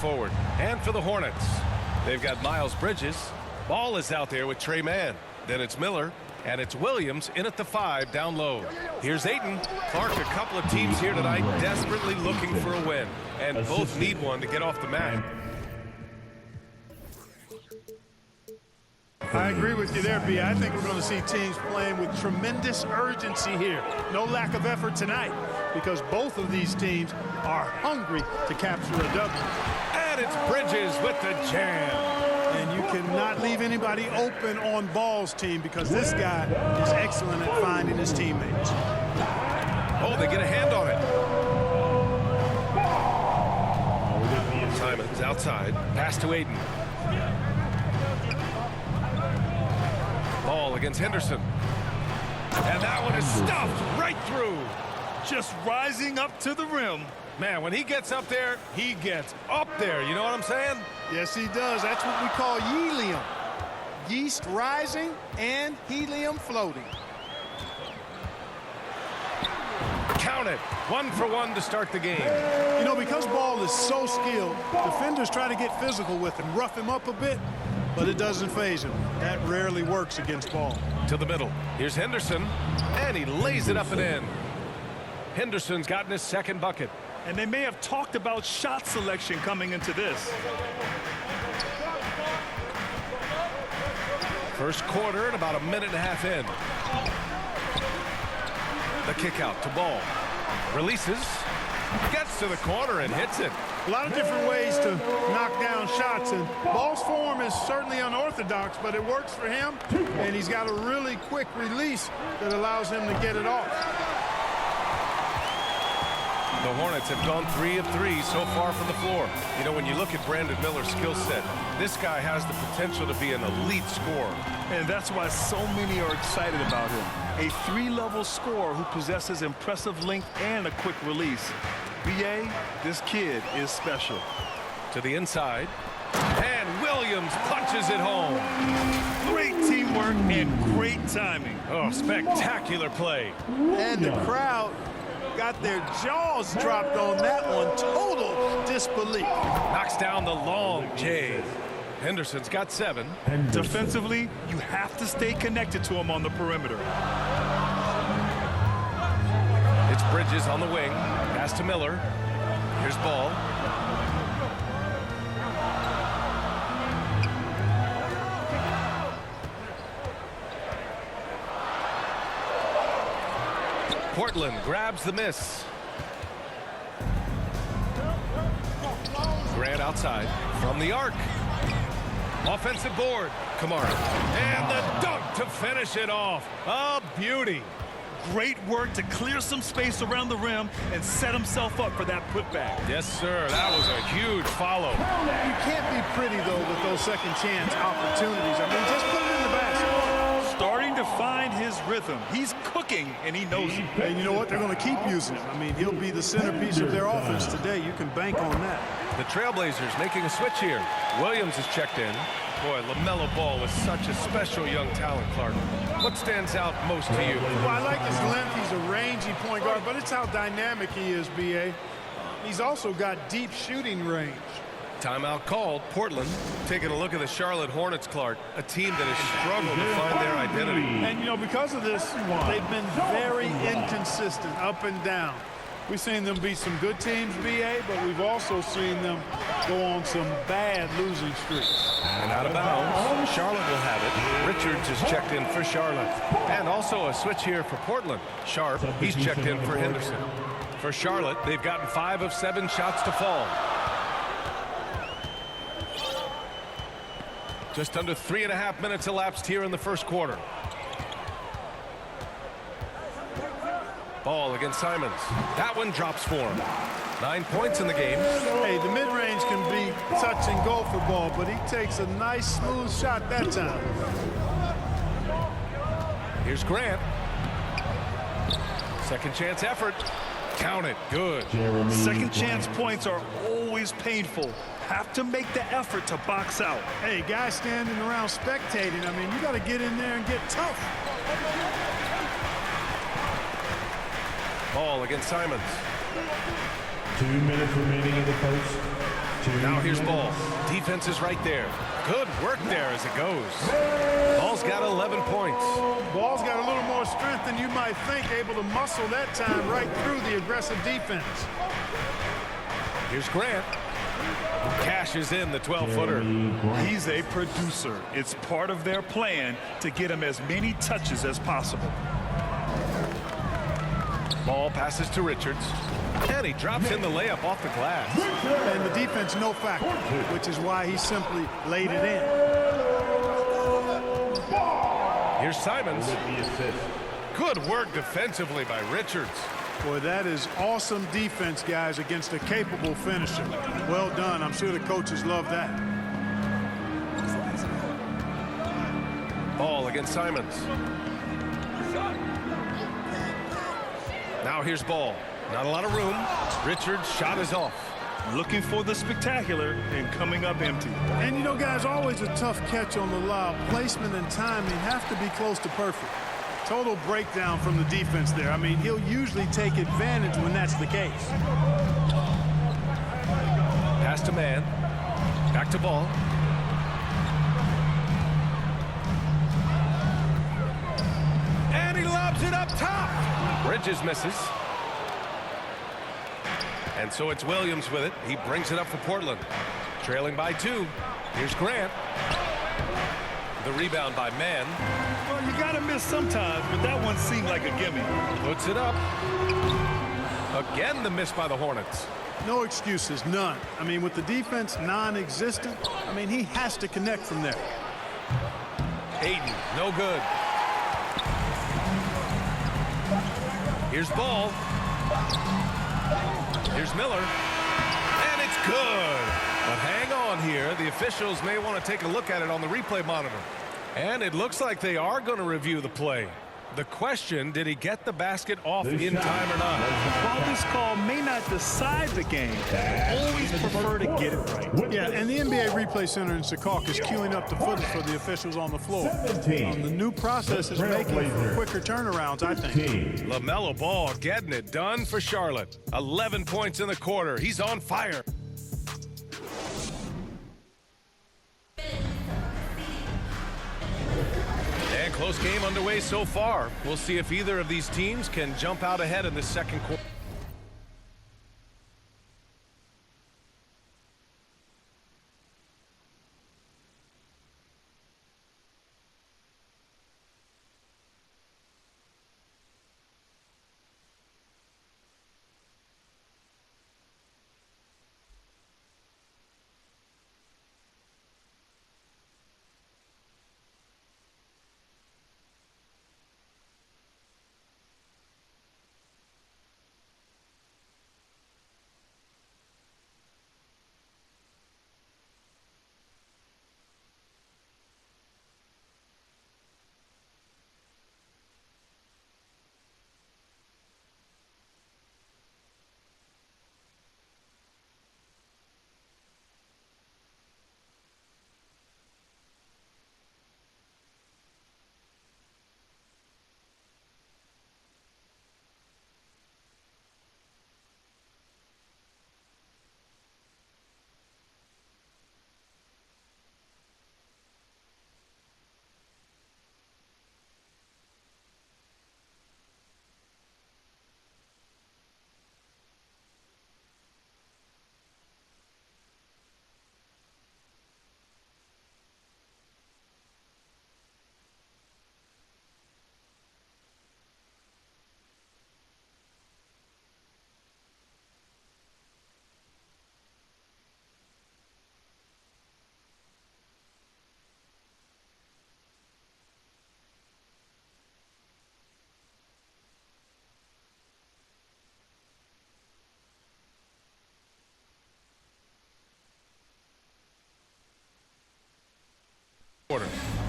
Forward. And for the Hornets, they've got Miles Bridges. Ball is out there with Trey Mann. Then it's Miller. And it's Williams in at the 5 down low. Here's Ayton. Clark, a couple of teams here tonight desperately looking for a win. And both need one to get off the mat. I agree with you there, B. I think we're going to see teams playing with tremendous urgency here. No lack of effort tonight because both of these teams are hungry to capture a W. And it's Bridges with the jam. And you cannot leave anybody open on Ball's team because this guy is excellent at finding his teammates. Oh, they get a hand on it. Simons outside. Pass to Ayton. Ball against Henderson. And that one is stuffed right through. Just rising up to the rim. Man, when he gets up there, he gets up there. You know what I'm saying? Yes, he does. That's what we call helium. Yeast rising and helium floating. Count it. 1 for 1 to start the game. You know, because Ball is so skilled, defenders try to get physical with him, rough him up a bit, but it doesn't faze him. That rarely works against Ball. To the middle. Here's Henderson, and he lays it up and in. Henderson's gotten his second bucket. And they may have talked about shot selection coming into this. First quarter and about a minute and a half in. The kick out to Ball. Releases. Gets to the corner and hits it. A lot of different ways to knock down shots, and Ball's form is certainly unorthodox, but it works for him, and he's got a really quick release that allows him to get it off. The Hornets have gone 3 of 3 so far from the floor. You know, when you look at Brandon Miller's skill set, this guy has the potential to be an elite scorer. And that's why so many are excited about him. A 3-level scorer who possesses impressive length and a quick release. BA, this kid is special. To the inside. And Williams punches it home. Great teamwork and great timing. Oh, spectacular play. And the crowd got their jaws dropped on that one. Total disbelief. Knocks down the long J. Henderson's got 7. Defensively, you have to stay connected to him on the perimeter. It's Bridges on the wing. Pass to Miller. Here's Ball. Portland grabs the miss. Grant outside from the arc. Offensive board. Kamara. And the dunk to finish it off. A beauty. Great work to clear some space around the rim and set himself up for that putback. Yes, sir. That was a huge follow. You can't be pretty, though, with those second chance opportunities. I mean, just put it in the basket. Starting to find his rhythm. He's cooking, and he knows it. And you know what? They're going to keep using him. I mean, he'll be the centerpiece of their offense today. You can bank on that. The Trailblazers making a switch here. Williams is checked in. Boy, LaMelo Ball is such a special young talent, Clark. What stands out most to you? Well, I like his length. He's a rangy point guard, but it's how dynamic he is, B.A. He's also got deep shooting range. Timeout called. Portland taking a look at the Charlotte Hornets, Clark, a team that has struggled to find their identity. And, you know, because of this, they've been very inconsistent, up and down. We've seen them beat some good teams, B.A., but we've also seen them go on some bad losing streaks. And out of bounds. Charlotte will have it. Richards is checked in for Charlotte. And also a switch here for Portland. Sharp, he's checked in for Henderson. For Charlotte, they've gotten 5 of 7 shots to fall. Just under 3.5 minutes elapsed here in the first quarter. Ball against Simons. That one drops for him. 9 points in the game. Hey, the mid-range can be touch and go for Ball, but he takes a nice, smooth shot that time. Here's Grant. Second chance effort. Count it. Good. Second chance points are always painful. Have to make the effort to box out. Hey, guys standing around spectating, I mean, you got to get in there and get tough. Ball against Simons. 2 minutes remaining in the post. Now here's Ball. Defense is right there. Good work there as it goes. Ball's got 11 points. Ball's got a little more strength than you might think, able to muscle that time right through the aggressive defense. Here's Grant. Cashes in the 12-footer. He's a producer. It's part of their plan to get him as many touches as possible. Ball passes to Richards. And he drops in the layup off the glass. And the defense no factor, which is why he simply laid it in. Here's Simons. Good work defensively by Richards. Boy, that is awesome defense, guys, against a capable finisher. Well done. I'm sure the coaches love that. Ball against Simons. Now here's Ball. Not a lot of room. Richards' shot is off. Looking for the spectacular and coming up empty. And, you know, guys, always a tough catch on the lob. Placement and timing have to be close to perfect. Total breakdown from the defense there. I mean, he'll usually take advantage when that's the case. Pass to man. Back to Ball. And he lobs it up top. Bridges misses. And so it's Williams with it. He brings it up for Portland. Trailing by 2. Here's Grant. The rebound by Mann. Well, you got to miss sometimes, but that one seemed like a gimme. Puts it up. Again, the miss by the Hornets. No excuses, none. I mean, with the defense non-existent, I mean, he has to connect from there. Ayton, no good. Here's Ball. Here's Miller. And it's good. But hang on here. The officials may want to take a look at it on the replay monitor. And it looks like they are going to review the play. The question, did he get the basket off in time or not? While this call may not decide the game, I always prefer to get it right. Yeah, and the NBA Replay Center in Secaucus is queuing up the footage for the officials on the floor. The new process is making for quicker turnarounds, I think. LaMelo Ball getting it done for Charlotte. 11 points in the quarter. He's on fire. And close game underway so far. We'll see if either of these teams can jump out ahead in the second quarter.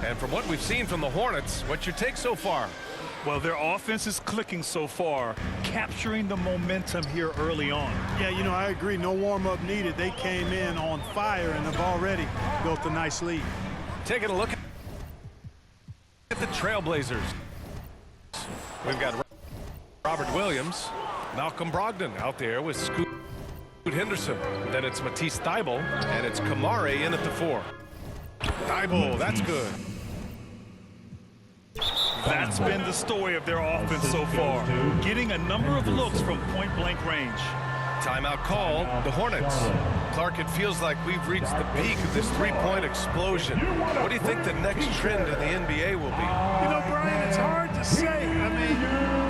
And from what we've seen from the Hornets, what's your take so far? Well, their offense is clicking so far, capturing the momentum here early on. Yeah, you know, I agree. No warm-up needed. They came in on fire and have already built a nice lead. Taking a look at the Trailblazers. We've got Robert Williams, Malcolm Brogdon out there with Scoot Henderson. Then it's Matisse Thybulle, and it's Kamare in at the 4. Thybulle, that's good. That's been the story of their offense so far, getting a number of looks from point-blank range. Timeout call, the Hornets. Clark, it feels like we've reached the peak of this three-point explosion. What do you think the next trend in the NBA will be? You know, Brian, it's hard to say. I mean,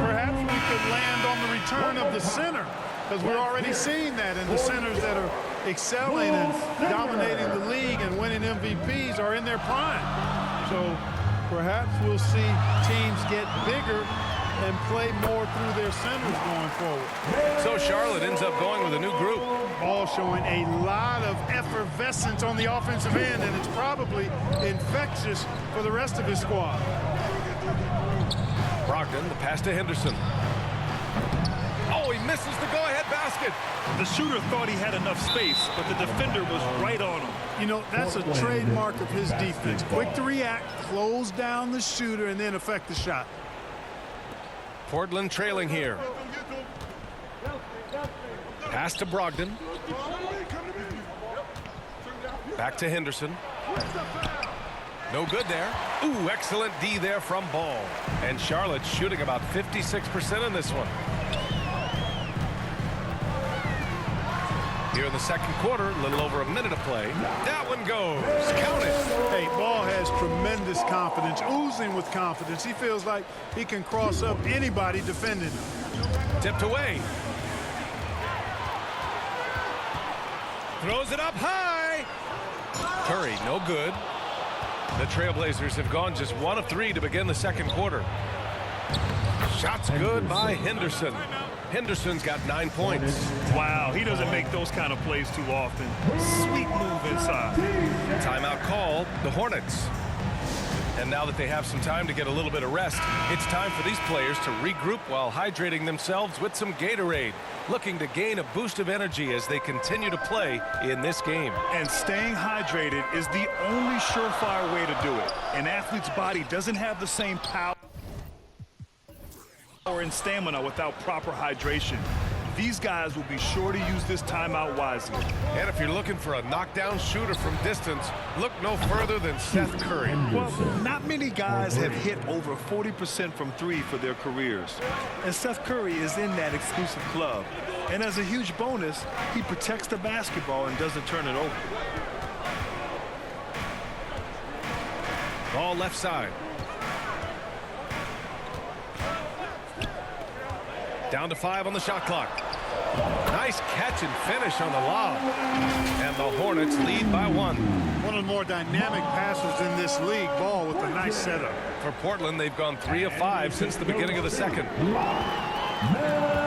perhaps we could land on the return of the center, because we're already seeing that, and the centers that are excelling and dominating the league and winning MVPs are in their prime. So perhaps we'll see teams get bigger and play more through their centers going forward. So Charlotte ends up going with a new group. Ball showing a lot of effervescence on the offensive end, and it's probably infectious for the rest of his squad. Brogdon, the pass to Henderson. Oh, he misses the go-ahead basket. The shooter thought he had enough space, but the defender was right on him. You know, that's a trademark of his defense. Quick to react, close down the shooter, and then affect the shot. Portland trailing here. Pass to Brogdon. Back to Henderson. No good there. Ooh, excellent D there from Ball. And Charlotte shooting about 56% in this one. Here in the second quarter, a little over a minute of play. That one goes. Count it. Hey, Ball has tremendous confidence, oozing with confidence. He feels like he can cross up anybody defending him. Tipped away. Throws it up high. Curry, no good. The Trailblazers have gone just 1 of 3 to begin the second quarter. Shots good by Henderson. Henderson's got 9 points. Wow, he doesn't make those kind of plays too often. Sweet move inside. Timeout called, the Hornets. And now that they have some time to get a little bit of rest, it's time for these players to regroup while hydrating themselves with some Gatorade, looking to gain a boost of energy as they continue to play in this game. And staying hydrated is the only surefire way to do it. An athlete's body doesn't have the same power and stamina without proper hydration. These guys will be sure to use this timeout wisely. And if you're looking for a knockdown shooter from distance, look no further than Seth Curry. Well, not many guys have hit over 40% from 3 for their careers. And Seth Curry is in that exclusive club. And as a huge bonus, he protects the basketball and doesn't turn it over. Ball left side. Down to 5 on the shot clock. Nice catch and finish on the lob. And the Hornets lead by 1. One of the more dynamic passers in this league. Ball with a nice setup. For Portland, they've gone 3 of 5 since the beginning of the second.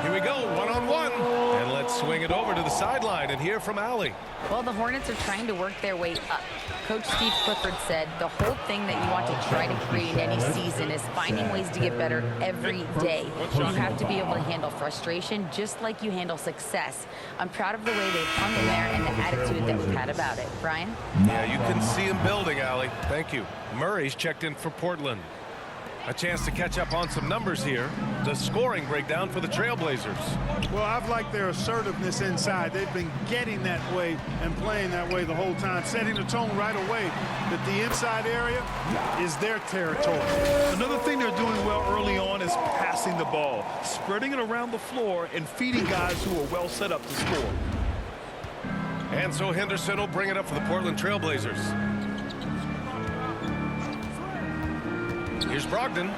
Here we go, one-on-one. And let's swing it over to the sideline and hear from Allie. Well, the Hornets are trying to work their way up. Coach Steve Clifford said the whole thing that you want to try to create in any season is finding ways to get better every day. You have to be able to handle frustration just like you handle success. I'm proud of the way they've hung in there and the attitude that we've had about it. Brian? Yeah, you can see him building, Allie. Thank you. Murray's checked in for Portland. A chance to catch up on some numbers here. The scoring breakdown for the Trailblazers. Well, I've liked their assertiveness inside. They've been getting that way and playing that way the whole time, setting the tone right away that the inside area is their territory. Another thing they're doing well early on is passing the ball, spreading it around the floor and feeding guys who are well set up to score. And so Henderson will bring it up for the Portland Trailblazers. Here's Brogdon.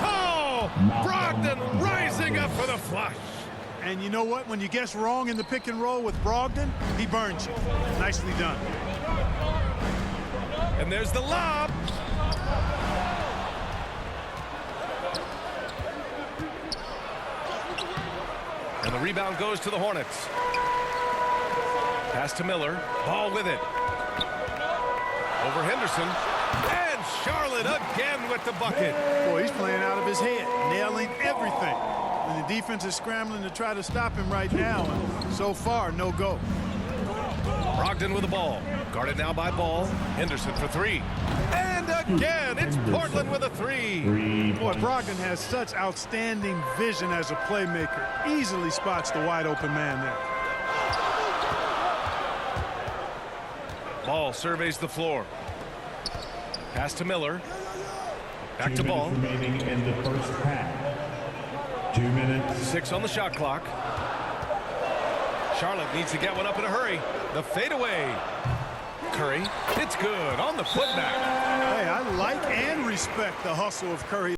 Oh! Brogdon rising up for the flush. And you know what? When you guess wrong in the pick and roll with Brogdon, he burns you. Nicely done. And there's the lob. And the rebound goes to the Hornets. Pass to Miller. Ball with it. Over Henderson. And Charlotte again with the bucket. Boy, he's playing out of his head, nailing everything. And the defense is scrambling to try to stop him right now. And so far, no go. Brogdon with the ball. Guarded now by Ball. Henderson for 3. And again, it's Portland with a 3. Boy, Brogdon has such outstanding vision as a playmaker. Easily spots the wide open man there. Ball surveys the floor. Pass to Miller. Back to 2 Ball. minutes remaining in the first half. 2 minutes. 6 on the shot clock. Charlotte needs to get one up in a hurry. The fadeaway. Curry. It's good on the putback. Hey, I like and respect the hustle of Curry.